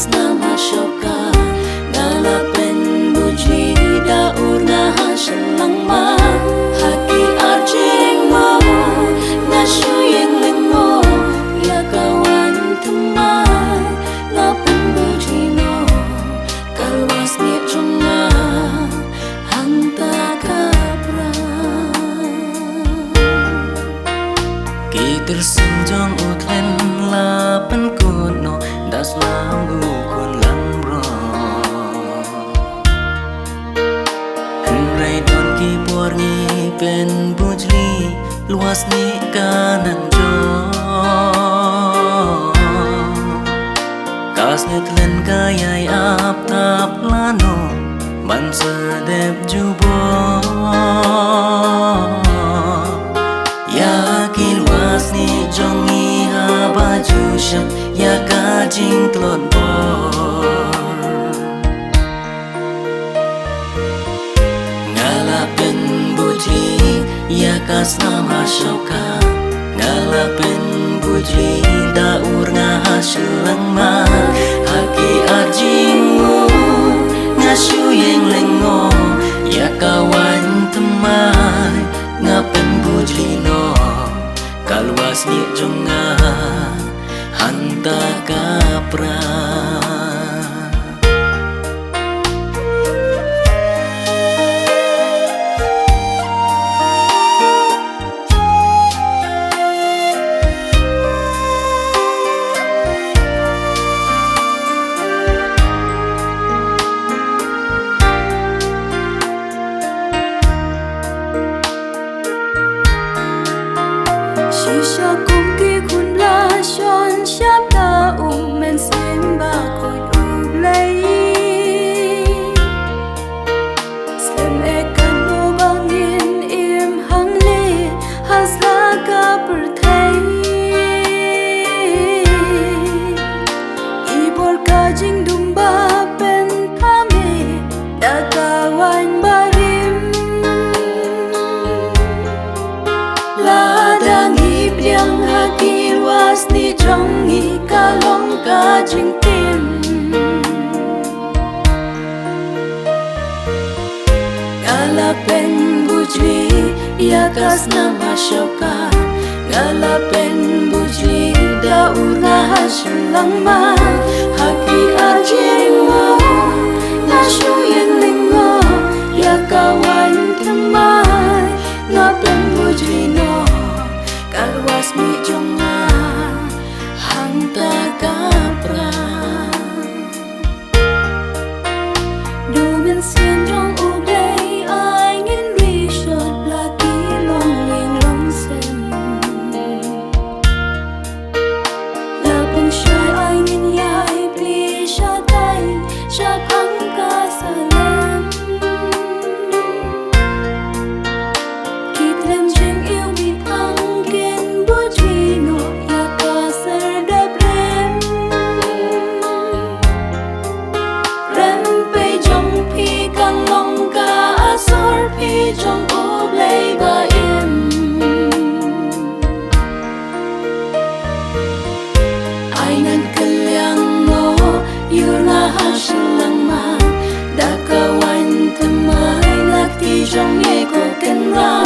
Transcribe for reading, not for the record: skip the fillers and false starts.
Yakas nama syoka Ngalapin buji daur ngaha selang ma Haki arjing mo Nasyu yang lengo Ya kawan temai Ngapin buji no Kalwas niat jonga Hanta kapra Kitir senjong utlen lapen kuno Das lambu kun lambro Henrai don ki porngi pen bujli Luas ni kanan jo Kas netlen kayai ap tap lano Man sedep jubo Ya kilwas ni jongi ha baju syak Ya kajing telon bor Ngalapin bujli Ya kas nama syoka Ngalapin bujli Daur ngaha selang ma Haki arjingmu Ngasyu yang lengo Ya kawan temai Ngapin bujli no Kalwas ni jonga Hanta kapra Shisha kumki kun la shon shap da men simba koi ublei Slem ekan no bangin im hang le hasla ka perthai Ibor ka jing dumba pen thame da kawan barim Ladang yang haki was ni jongi kalong ka jing tim Ngalapin bujli yakas nama syoka Ngalapin bujli daur ngaha selang ma Haki arjing mo Nasyu yang lengo Ya kawan temai Ngapin bujli no Kalwas mi jonga Hanta kapra Dumen sien jong uday Ay ngin rishot Laki long ling long sen Lapang syay ay ngin yay Pli syatay Syapang kasalam Kitlem jeng yêu bitang Trong ốp lấy bà im Ai ngăn kaliang no Yur nga haselang man Da kawan temai Lakti trong ye ko kenra